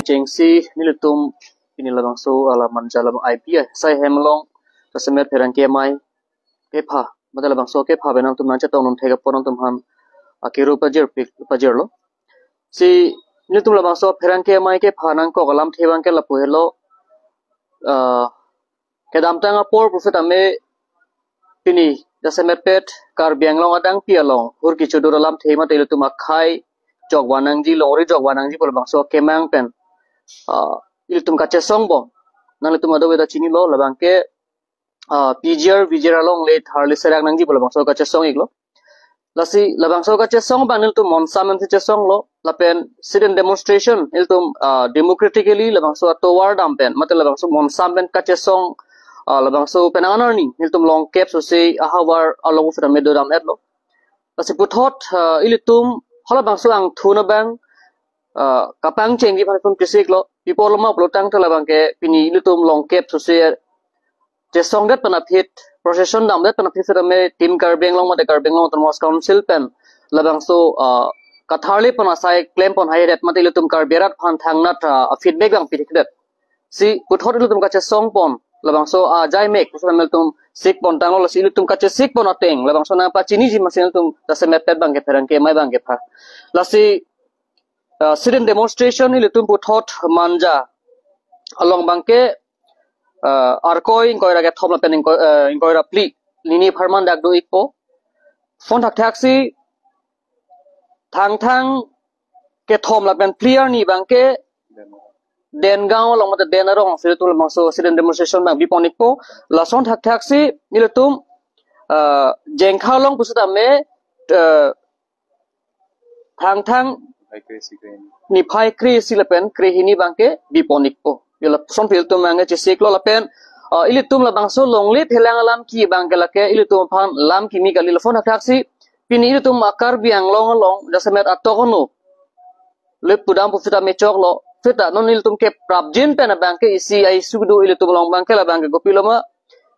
chengsi nilutum ini labang so alaman jalam IP sai hemlong tasemet perang ke mai kepa madala bang so kepa benang tum nancha tonum thega ponon tum ham akiru pajer lo si nilutum labang so perang ke mai ke phanang ko galam thebang ke lapu helo kedam tanga por profit ame pini tasemet pet kar bianglong adang pialong hur kichu doralam thema nilutum akhai jogwanang ji lori jogwanang ji pol bang so kemang pen ilitum kache songbom nang litum ado weda chini lo labang ke PGR along le tharli serak nang ji pol bang so kache song iglo lasi labang so kache song ban litum monsamen che song lo lapen student demonstration litum democratically labang so toward ampen matel labang so monsamen kache song labang so penanar ni litum long cap so se ahawar along from medoram etlo lasi puthot ilitum hala bang so ang thuna bang kapang cheng di pun kisik lo people ma plotang thala bang ke pini lutum long cap so se je song dat panapit procession dam dat panapit se me team karbeng long ma de karbeng long ton mos council pen labang so katharli pon asai claim pon hai ret mate lutum karberat phan thang nat feedback bang pitik dat si puthot lutum ka che song pon labang so jai mek so mel tum sik pon tang lo si lutum ka che sik pon ateng labang so na pa chini ji masin tum ta se met bang ke ferang ke mai bang ke pha lasi student demonstration ni litum puthot manja along bangke arkoi inkoira ke thomla pen inkoira pli lini pharman dak do ikpo phone thak taxi thang ke thomla pen clear ni bangke dengaw long mata denarong situl maso student demonstration bang biponikpo lason thak taxi ni litum jengkhalong pusuta me thang ni phai kri silapen kri hini bangke biponikpo yela son fil tum manga che seklo lapen ilitum la bangso longli phelang alam ki bangke lake ilitum phan lam ki mi gali phone taxi pini ilitum akar biang long jasemet atokono le pudam pufita me choklo fita non ilitum ke prabjin pen bangke isi ai sugdu ilitum long bangke la bangke gopiloma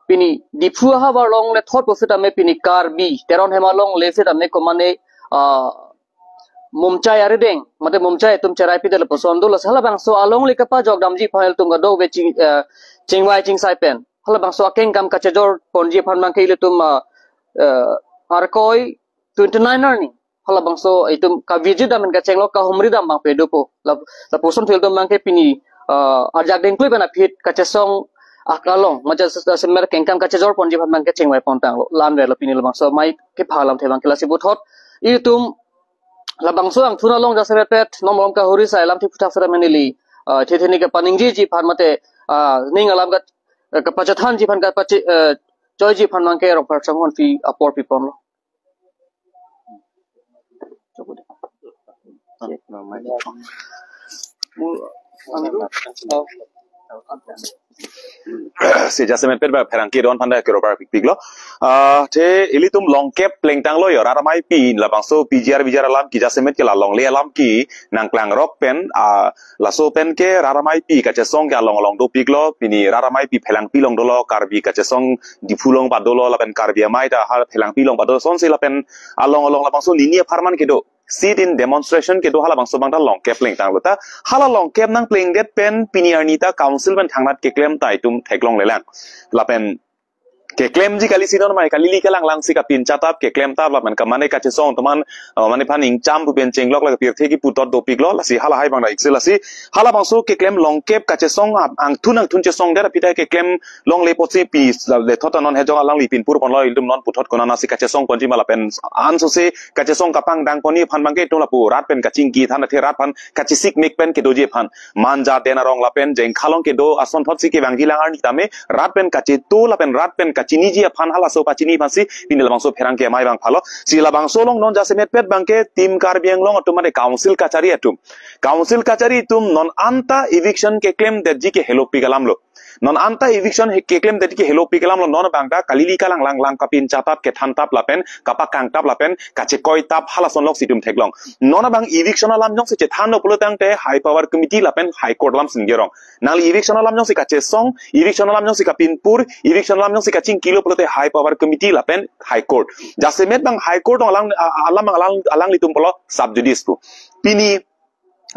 pini diphu ha bar long le thot pufita me pini kar bi teron hemalong le fita me komane mumcai arideng mate mumcai tum cerai pidel posondo la sala bang so along le kapa jogdam ji phail tum ga do be chingwai chingsai pen hala bang so akeng kam kache jor ponji phan bang ke le tum arkoi 29er ni hala bang so itum ka viji dam ka chenglo ka humri dam bang pe dopo la poson fil tum bang ke pini arjak deng klui bana phit kache song akalong maja semer kengkam kache jor ponji phan bang ke chengwai pontang lo lam re la pini bang so mai ke phalam the bang ke la si buthot itum labang so ang thuna long jasere pet nomlom ka hori sai lam thi phuta sara menili thetheni ka paningji ji phan mate ning alam ka pachathan ji phan ka pachi joy ji phan mang ke ro par chamon fi apor pi pon lo si jasemen pet ba perang ki don panda ke robar pik lo the ilitum long cap pleng tang lo yo ramai pi la bangso PGR alam ki jasemet ke la long le alam ki nang klang rock pen la so pen ke ramai pi ka che song ga long do pik lo pini ramai pi phelang pi long do lo karbi ka che song di fulong ba do lo la pen karbi mai da ha phelang pi long ba do son se la pen along la bangso linia farman ke do sit in demonstration ke do hala bangso bang ta long cap pleng tang lo ta hala long cap nang pleng det pen piniarnita council ban thangnat ke claim tai tum theklong lelang la pen ke claim ji kali sinon mai kali li kalang lang si ka pin chatap ke claim tab la man ka mane ka che song to man mane phan ing cham pu pen chenglok la pir the ki putot do pik lo la si hala hai bang la iksel la si hala bang so ke claim long cap ka che song ang thun che song da pita ke claim long le pochi pi le thot non he jong lang li pin pur pon lo ilum non putot kona na si ka che song pon ji mala pen an so se ka che song ka pang dang poni phan bang ke to la pu rat pen ka ching ki than the rat phan ka chi sik mik pen ke do je phan man ja dena rong la pen jeng khalong ke do ason thot si ke bang gi lang ar ni tame rat pen ka che to la pen rat pen chini ji phan hala so pa chini phansi pinil bangso pherang ke mai bang phalo sila bangso long non jase met pet bangke tim kar biang long atum mane council kachari tum non anta eviction ke claim that ji ke hello pigalam lo non anta eviction ke claim that ke hello pigalam lo non bangda kalili kalang lang kapin chatap ke than tap lapen kapak kang tap lapen kache koi tap hala son lok situm theklong non bang eviction alam jong se che than no pulotang te high power committee lapen high court lam singerong nali eviction alam jong se kache song eviction alam jong se kapin pur eviction alam jong se kaching kilo pulote high power committee lapen high court jase met bang high court alang litum polo sub judice tu pini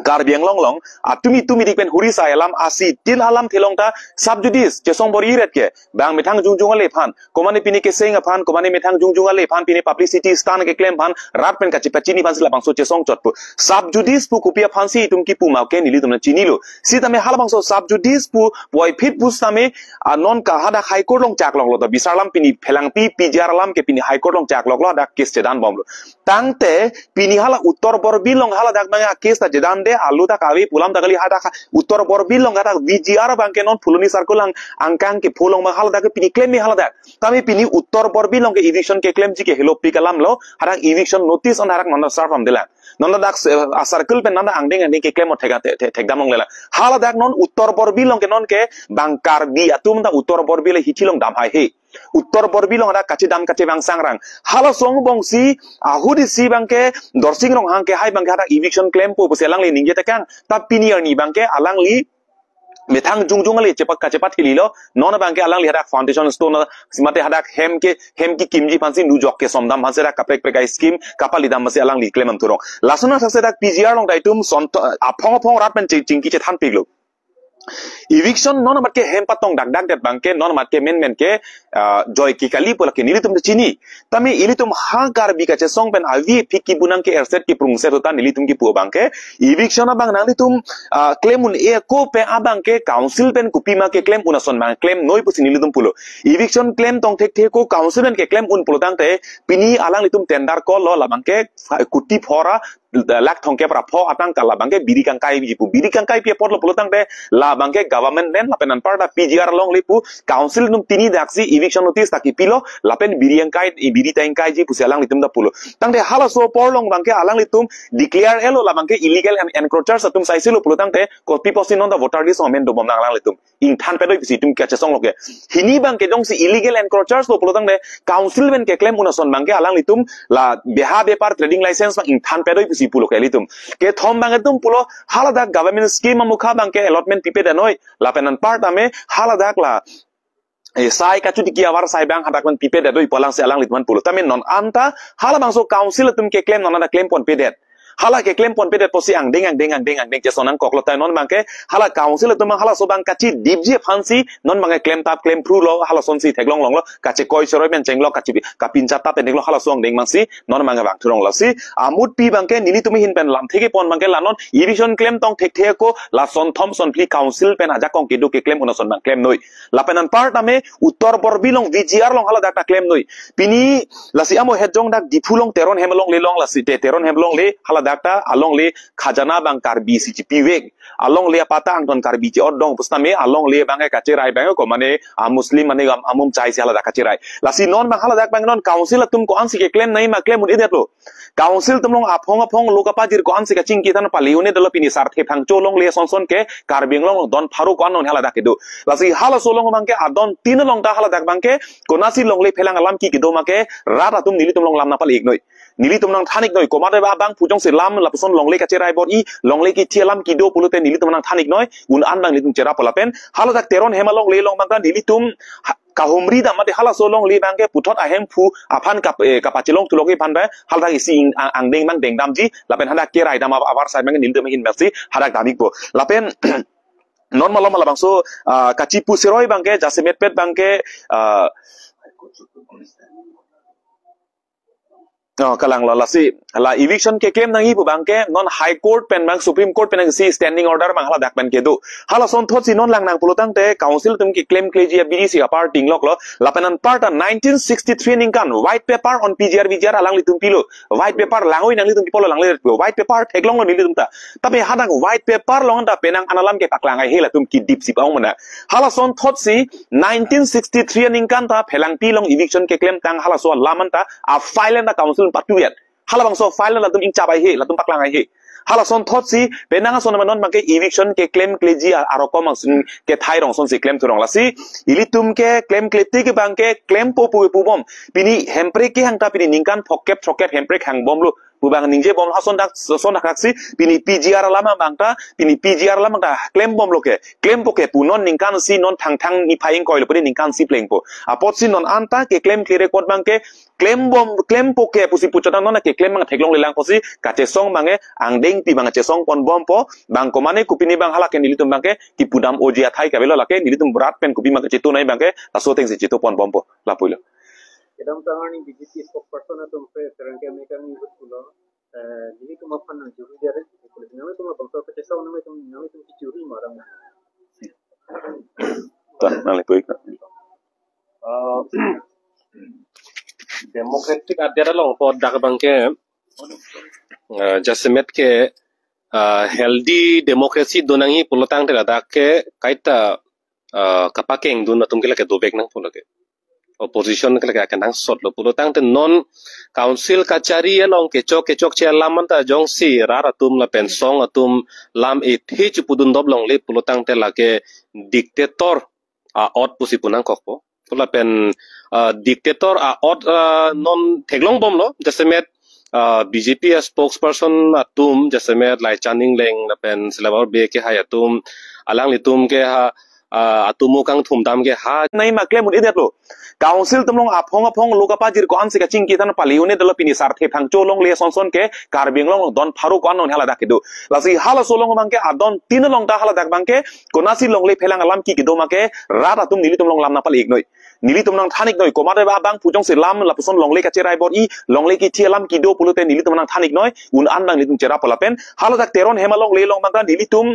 Garbiang long long, tumi dipen hurisa alam asi til alam thelongta subjudice chesong bori ret ke bang methang jungjung ale phan komani pini ke seng phan komani methang jungjung ale phan pini publicity stan ke claim phan rat pen ka chini phan sila bangso chesong chotpu subjudice pu kupia phan si tum ki pu ma ke nili tum chini lo si tame hal bangso subjudice pu boy fit pu same non ka hada high court long chak long lo ta bisarlam pini phelang pi pjr lam ke pini high court long chak long lo da case chedan bom lo tangte pini hala uttor borbi long hala dak banga case ta chedan de alu ta kawi pulam ta kali hada uttor borbil long hada VGR bangke non fuluni circle lang angkang ke pulong ma hala dak pini claim mi hala dak tami pini uttor borbil long ke eviction ke claim ji ke hello pikalam lo hada eviction notice on hada non serve am dela non dak circle pen nanda angding ke claim mo thegdam long lela hala dak non uttor borbil long ke non ke bangkar bi atum ta uttor borbil hichilong dam hai he uttor borbilong ada kaci dam kaci bang sangrang hala song bongsi ahudi si bangke dorsing rong hangke hai bangke ada eviction claim po selang li ningje tekang tapinier ni bangke alang li methang jungjung ali cepat hililo non bangke alang li hadak foundation stone simate hadak hem ki kimji pansi nu jok ke somdam hanse dak kaprek prekai scheme kapali dam masi alang li claim am turong lasuna sakse dak PGR long daitum son apong rat pen chingki che than piglo eviction non amat ke hem patong dak det bangke non amat ke men ke joy ki kali pola ke nilitum chini tami ilitum ha gar bi ka che song pen avi phiki bunang ke erset ki prungse ta nilitum ki pu bangke eviction abang nang litum claim un e ko pe abang ke council pen kupima ke claim una son bang claim noi pusi nilitum pulo eviction claim tong thek ko council pen ke claim un pulo tang te pini alang litum tender ko lo la bangke kuti phora lak thongke pra pho atang kala bangke biri kangkai pi pot lo pulo tang te la bangke government nen lapenan parda PGR long lipu council num tini daksi eviction notice taki pilo lapen biri tangkai ji puselang litum da pulo tangde hala so por long bangke alang litum declare elo la bangke illegal encroachers atum saisilo pulo tangte ko people sin on the voter list omen do bom nang lang litum ing than pedoi pisi tum kache song loke hini bangke dong si illegal encroachers lo pulo tangde council ben ke claim unason bangke alang litum la beha bepar trading license ing than pedoi pisi pulo ke litum ke thom bangke tum pulo hala da government scheme amukha bangke allotment pipe danoi lapenan part ame hala dak la sai ka chuti ki awar sai bang hadak man pipe doi polang se alang litman pulo tamen non anta hala bangso council tum ke claim non ada claim pon pedet hala ke claim pon pedet posi ang deng je sonang koklo tai non bangke hala council tum hala so bang kachi dibje phansi non bangke claim tap claim through lo hala sonsi theglong long lo kache koi soroi ben chenglo kachi kapin chata pe neglo hala song deng mangsi non bangke bang thurong lasi amut pi bangke nili tumi hin pen lam theke pon bangke lanon eviction claim tong thek ko la son thomson pli council pen aja kong kidu ke claim una son bang claim noi lapenan part ame uttor borbilong VGR long hala dak claim noi pini lasi amo hedjong dak dipulong teron hemlong le long lasi teron hemlong le hala dakta along le khajana bang karbi si piwek along le pata angton karbi ci odong pustame along le bang ka cirai bang ko mane muslim mane amum chai si hala dak cirai lasi non bang hala dak bang non council tum ko ansi ke claim nai ma claim un idetlo council tum long apong lokapa jir ko ansi ka chingki tan paliune delo pini sarthe phang cholong le son ke karbing long don pharu ko non hala dak do lasi hala solong bang ke adon tin long ta hala dak bang ke konasi long le phelang alam ki do ma ke rata tum nili tum long lam na pal ik noi nili tum nang thanik noi komade ba bang pujong se lam la person longle ka cherai bot I longle ki thielam ki do pulute nili tum nang thanik noi un an bang litum chera polapen hala dak teron hemalong le long bang nili tum kahumri da mate hala solong li bang ke puthot ahem pu aphan kapachilong tulogi pan ba hala dak isi ang deng bang deng damji lapen hadak kerai dama awar sai bang nili tum hin mersi hadak damik bo lapen non malom la bangso kachi pu seroi bang ke jasemet pet bang ke kalang lasi la eviction ke claim nangi bu bangke non high court pen bang supreme court pen si standing order bang hala dak pen ke do hala son thot si non lang nang pulutang te council tum ki claim kleji BDC apart ting lok lo lapanan part 1963 ningkan white paper on VGR alang litum pilo white paper langoi nang litum polo lang le white paper theklong lo litum ta tabe hadang white paper long da penang analam ke paklangai hela tum ki deep sip ang mana hala son thot si 1963 ningkan ta phelang pi long eviction ke claim tang hala so laman ta a file da council patuiat hala bangso file la tum ing chabai he la tum paklangai he hala son thot si penanga son manon make eviction ke claim kleji arokom sun ke thairong son si claim thurong la si ilitum ke claim kleti ke bangke claim po pu bom pini hempre ke hangta pini ningkan phokep hempre hang bom lo bubang ningje bom hason dak kaksi pini PGR lama bangta pini PGR lama ta claim bom loke claim poke punon ningkan si non thang ni phaing koil puni ningkan si pleng po apot si non anta ke claim clear record bangke claim bom claim poke pusi puchota non ke claim mang theklong lelang posi kate song mange angdeng ti bang che song pon bom po bang komane kupini bang halake nilitum bangke ki pudam ojia thai ka belo lake nilitum berat pen kupi mang chetu nai bangke taso teng si chetu pon bom po lapuilo Idam tangani BJP spokesperson atau terangkai mereka ni betul. Jadi tu maafkan nak juri dia ada. Kalau nama tu maafkan kalau kecesau nama tu curi marang. Tak nalai baik. Democratic ada long pod dak bangke jasmet ke healthy democracy donangi pulutang tela dak ke kaita kapakeng dun atum kila ke dobek nang pulake opposition kala ka nang sot lo pulutang te non council kachari long kechok che laman ta jong si rara tum la pensong atum lam it hich pudun doblong le pulutang te la ke dictator a ot pusi punang kokpo pula pen dictator a ot non theglong bom lo jasemet BJP spokesperson atum jasemet lai chaning leng la pen selawar be ke hayatum alang litum ke ha atumu kang thumdam ke ha nai makle mun idet lo council tumlong aphong lokapa jir ko anse ka chingki tan paliune delo pini sarthe phang cholong le son ke karbing long don pharu ko anon hala dakidu lasi hala solong bangke adon tin long ta hala dak bangke konasi long le phelang alam ki kido make rata tum nili tumlong lam na pal ignoi nili tumnang thanik noi komade ba bang pujong se lam la puson long le ka cherai bor i long le ki thielam kido pulute nili tumnang thanik noi un an bang litum chera polapen hala dak teron hemalong le long bangka nili tum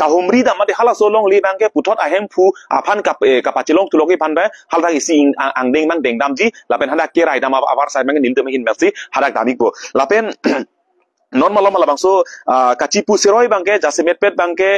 kahumri da mate hala solong li bangke puthot ahem phu aphan kapachilong tuloki phanba halda isi angdeng mang deng damji lapen hada kerai dam abar sai mang nil temin mersi hada damik bo lapen non malom malabang so kachipu seroi bangke jasemet pet bangke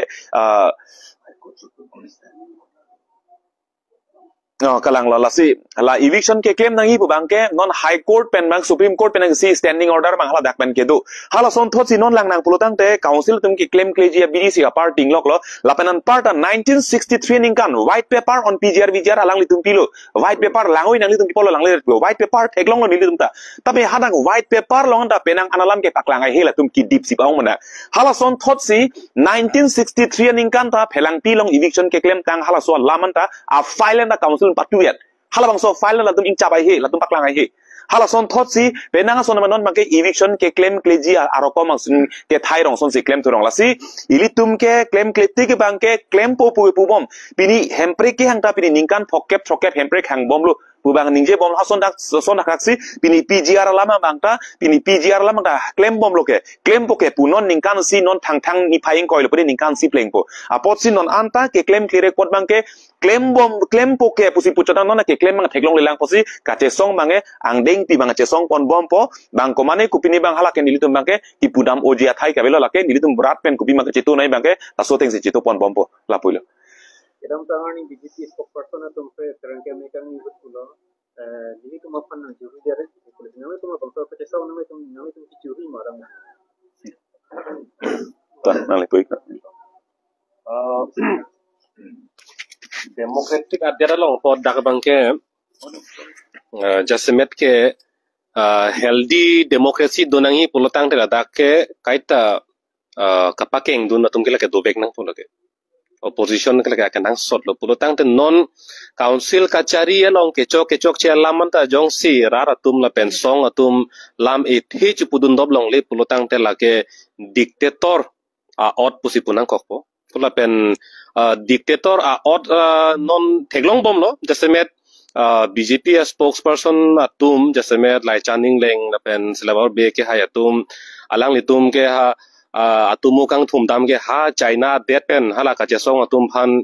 kalang lasi la eviction ke claim nangi bu bangke non high court pen bang supreme court pen si standing order bang hala dak pen ke do hala son thot si non lang nang pulutang te council tum ki claim kleji BDC apart tinglok lo lapanan part 1963 ningkan white paper on PGR VGR alang litum pilo white paper langoi nang litum polo lang le white paper theklong lo nilitum ta tapi hadang white paper long ta penang analam ke paklangai hela tum ki deep si baung mana hala son thot si 1963 ningkan ta phelang pi long eviction ke claim tang hala so laman ta a file na council patuet hala bang so file la tum ing chabai he la tum paklang he hala son thot si benanga son manon make eviction ke claim kleji aroko mang sun ke thai rong son si claim thurong la si ilitum ke claim kleti ke bang ke claim po bom pini hempre ke hang ta pini ningkan thokep hempre hang bom lu bubang ningje bom hason dak kaksi pini PGR lama bangta pini PGR lama ta claim bom loke claim poke punon ningkan si non thang ni phaing koil puni ningkan si pleng po apot si non anta ke claim clear record bangke claim bom claim poke pusi puchota non ke claim mang theklong lelang posi kate song mange angdeng ti bang che song pon bom po bang komane kupini bang halake nilitum bangke ti pudam ojia thai ka belo lake nilitum berat pen kupi mang chetu nai bangke tasoteng si chetu pon bom po lapuilo Idam tangani BJP spokesperson atau terangkai mereka ni betul. Jadi tu maafkan nak juri dia ada. Kalau nama tu maafkan kalau kecesau nama tu curi marang. Tak nalai baik. democratic ada long pod dak bangke jasmet ke healthy democracy donangi pulutang tela dak ke kaita kapakeng dun atum kila ke dobek nang pulake opposition kala ka nang sot lo pulutang te non council kachari long kechok che laman ta jong si rara tum la pensong atum lam it hich pudun doblong le pulutang te la ke dictator a ot pusi punang kokpo pula pen dictator a ot non theglong bom lo jasemet BJP spokesperson atum jasemet lai chaning leng la pen selawar be ke hayatum alang litum ke ha atumu kang thumdam ke ha China bet pen hala ka chesong atum phan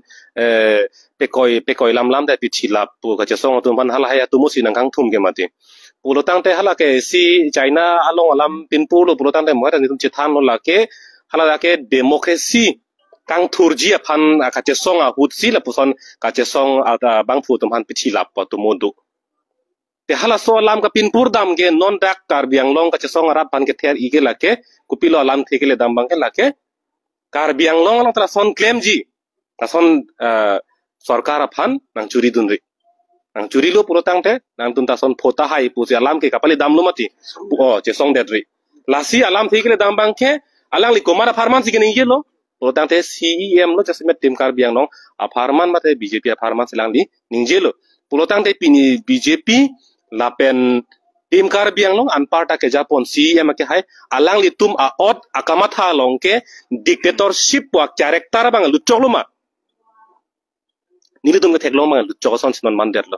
pekoi lam da pichilap pu ka chesong atum phan hala haya tumu sinang kang thum ke mati pulotang te hala ke si China along alam pinpu lo pulotang te mo ta nitum chithan lo la ke hala ke democracy kang thurji phan ka chesong a hutsi la puson ka chesong bang phu tum phan pichilap pa tumudu te hala so lam ka pinpur dam ge non dak kar biang long ka chesong rat pan ke ther ige la ke kupilo alam thekele dam bang ke la ke kar biang long la tra son claim ji ta son sarkar phan nang churi dun ri nang churi lo purotang te nang tun ta son phota hai pu alam ke kapali dam lo mati chesong det ri lasi alam thi ke dam bang ke alang li komara farman si ke ning lo polotang te CEM lo jasa met tim kar biang nong a farman mate BJP a farman silang di ning lo polotang te pini BJP lapen tim kar biang long an parta ke Japon CEM ke hai alang li tum a ot akamatha long ke dictatorship wa character bang lu chok lo ma nili tum ke thek long ma lu chok son sinon mander lo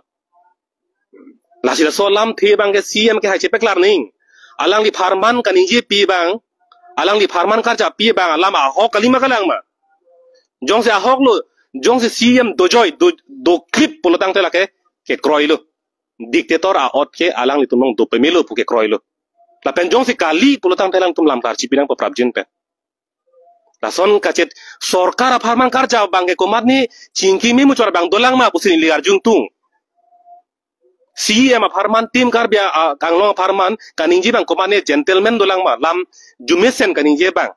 lasi la so lam the bang ke CEM ke hai che peklar ning alang li farman kan inje pi bang alang li farman kar cha pi bang alam a ho kalima kalang ma jong se a hok lo jong se CEM do joy do clip polotang te la ke kroi lo dictator a ot ke alang li tumong do pemilo pu ke kroi lo la pen jong se kali polotang te lang tum lam tar chi pinang po prabjin pe la son kachet sorkar a farman kar cha bang ke komat ni chingki mi mu chor bang dolang ma pusin li arjung tung CEM farman tim kar bia kanglong farman kaninji bang komane gentleman dolang ma lam jumesen kaninji bang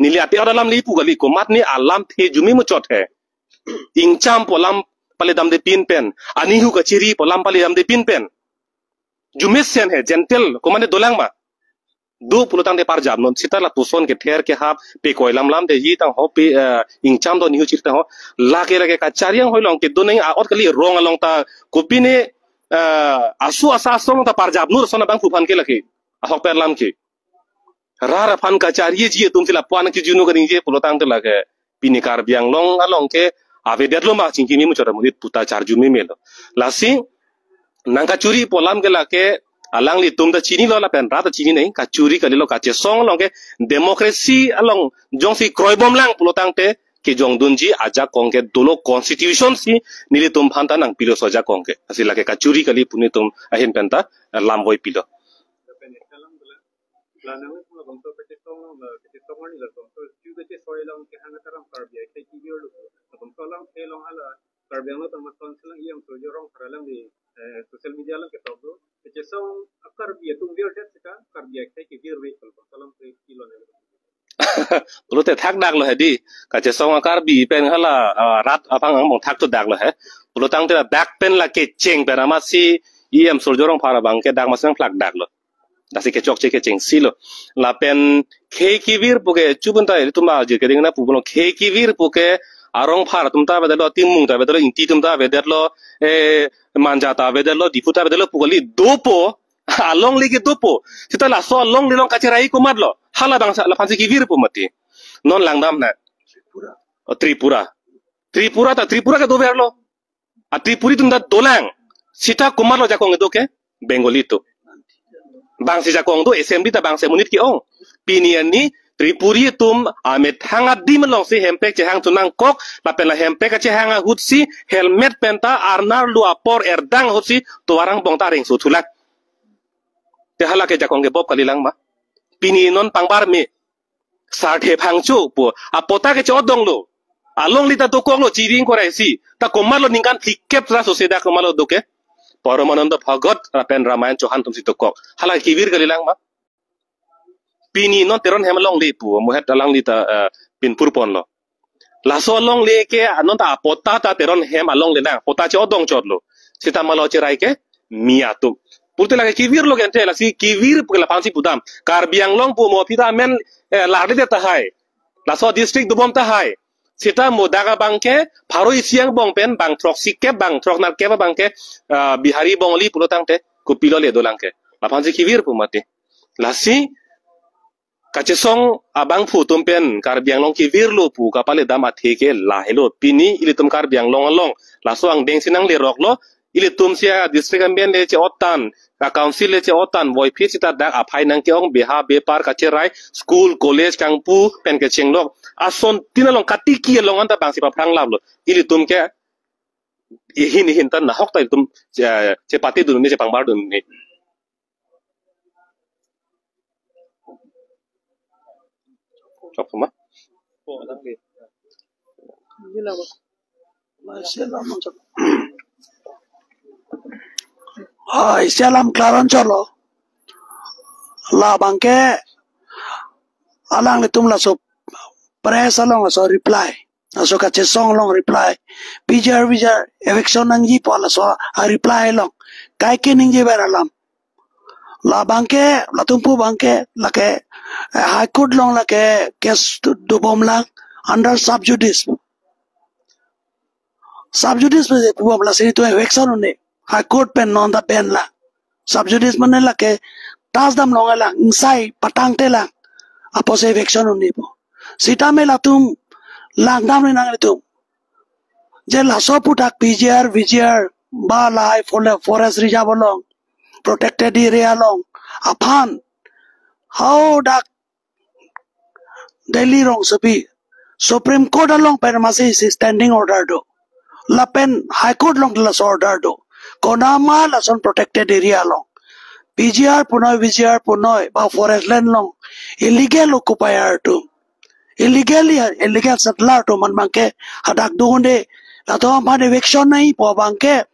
nili ati adalam li pugali komat ni alam the jumi mu chot he ingcham polam pale dam de pin pen ani hu kachiri polam pale dam de pin pen jumesen he gentle komane dolang ma du pulutang de par jam non sita la tuson ke ther ke hap pe koilam lam de yi tang ho pe ingcham do ni hu chirta ho lage kachariang hoilong ke do nei a ot kali rong along ta kopine asu asa song ta par jab nur sona bang phufan ke laki ahok per lam ki rara fan kachari ji tum sila puan ki junu kan je pulotang te lage pini kar biang long along ke ave detlo ma chingki mi mu chora mudit puta charju mi melo lasi nangka curi polam ke lake alang li tum da chini lo la pen rata chini nei ka curi kali lo ka che song long ke demokrasi along jong si kroibom lang pulotang te ke jong dunji aja kong ke dolo constitution si nili tum phanta nang pilo soja kong ke asila ke ka curi kali puni tum ahin penta lam boy pilo social media lang kita tu, jadi song akar biar tunggu dia sekarang akar biar kita kira rekal, kalau kilo ni. Lu te thak dak lo he di ka che song akar bi pen hala rat apang ang mong thak to dak lo he lu tang te dak pen la ke cheng pe ma si em sol jorong phara bang ke dak ma sang plak dak lo da si ke chok che ke cheng si lo la pen ke ki vir pu ke chubun ta tu ma je ke ding na pu lo ke ki vir pu ke arong phara tum ta be lo tim mung ta be lo inti tum ta be lo manja ta be lo diputa be lo pu li dopo along lagi dopo kita la so long dilong kacerai ko madlo hala bang la pansi ki vir pu mati non langdam na Tripura ka do verlo a Tripuri tum da dolang sita kumar lo jakong do ke Bengolito bang si jakong do assembly ta bang se munit ki ong pinian ni Tripuri tum amet hanga dim long si hempek che hang tunang kok la pen la hempek che hanga hutsi helmet penta arnar lu apor erdang hutsi to warang bong ta ring su thulak te hala ke jakong ke bob kalilang ma pini non pangbar me sarthe phangchu po apota ke chodong lo along lita to kong lo chiring korai si ta komar lo ningkan thikkep tra soseda komar lo doke Paramananda Bhagat pen Ramayan Chohan tum si to kok hala kibir kalilang ma pini non teron hemalong le pu mohet dalang lita pin purpon lo la so long le ke anon ta apota ta teron hem along le na pota chodong chodlo sita malo chirai ke miatum Purte lagi kivir lo gente la si kivir porque la pansi pudam kar biang long pu mo pita men la de ta hai la so district dubom ta hai sita modaga bangke pharo isiang bong pen bang trok sikke bang trok nar ke bangke bihari bongli pulotang te kupilo le dolangke la pansi kivir pu mati la si kachesong abang pu tumpen kar biang long kivir lo pu kapale dama theke la helo pini ilitum kar biang long la so ang deng sinang le rok lo ili tumsia district ambian le che otan ka council le che otan boy phi sita dak aphai nang ke ong beha be par ka che rai school college kangpu pen ke chenglok ason tinalong katiki long anta bangsi pa phrang lab lo ili tum ke hin tan na hok ta tum che pati dun ni che pangbar dun ni chok ma Salam klaron cholo la bangke alang le tum la so press along la so reply so ka che song long reply bijar eviction nang ji pala so a reply long kai ke ning je beralam la bangke la tumpu bangke la ke high court long la ke case du bom lang under sub judice pe bom la seri to eviction ne high court pen non da pen la sub judice mane la ke tas dam long la insai patang te la apos eviction ne po sita me la tum lang dam ne nang tum je la so putak PGR VGR ba lai forest reserve long protected area long upon how dak Delhi wrong sabi Supreme Court along pen masih standing order do la pen High Court long la order do konama la son protected area long PGR punoi VGR punoi ba forest land long illegal occupier to illegal settler to man bangke hadak duhunde la to man eviction nahi po bangke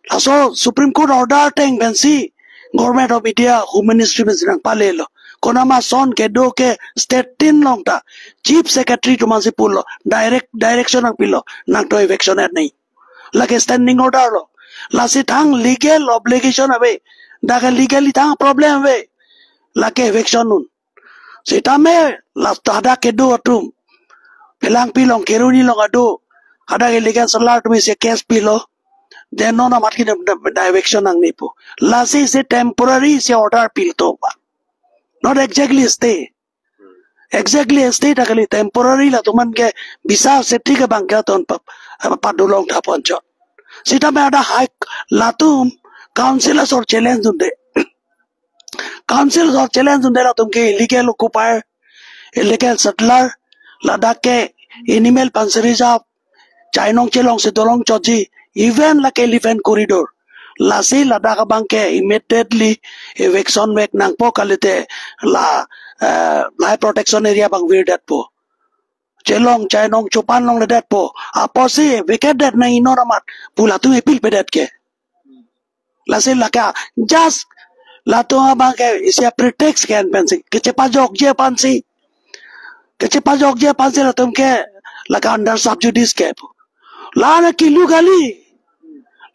la so Supreme Court order teng bensi Government of India Home Ministry में सिरंग पाले लो कोनामा सोन के दो के स्टेट तीन लोग ता chief secretary to Mansi पुलो डायरेक्शन ऑफ पिलो नंग तो इवेक्शन है नहीं लगे स्टैंडिंग ऑर्डर लो लासी थांग लीगल ऑब्लिगेशन अबे दागे लीगली थांग प्रॉब्लम अबे लगे इवेक्शन नून सीता में लास्ता हदा के दो अटूम पिलांग पिलों केरुनी लोग अटू हदा के लीगल सलाह टू में से case pillow then no market direction ang nipo lasi se temporary se order pil to ba not exactly stay takali temporary la tuman ke bisa se thik bang ka ton pa dulong tha poncho sita me ada high latum councilors or challenge dunde la tum ke illegal occupier illegal settler ladakh ke animal panseries of chainong chelong se dolong choji even like elephant corridor lasi ladakh bangke immediately eviction mek nang po kalite la life protection area bang wir dat po chelong chainong chupan long dat po aposi wicket dat na inoramat pula tu epil pedat ke lasi laka just la to bangke isia pretext can pensi kecepa jok je la tum ke laka under sub judice ke la na kilu gali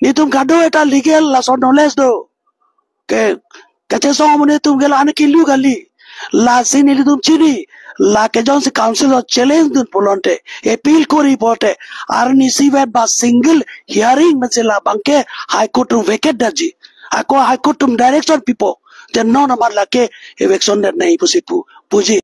ni tum kado eta legal la so knowledge do ke kache so mune tum gela an kilu gali la sin ili tum chini la ke jon se council of challenge dun polonte appeal kori bote ar ni sivet ba single hearing me la banke high court tum vacate daji high court tum direction people then no na mar la ke eviction that nahi puji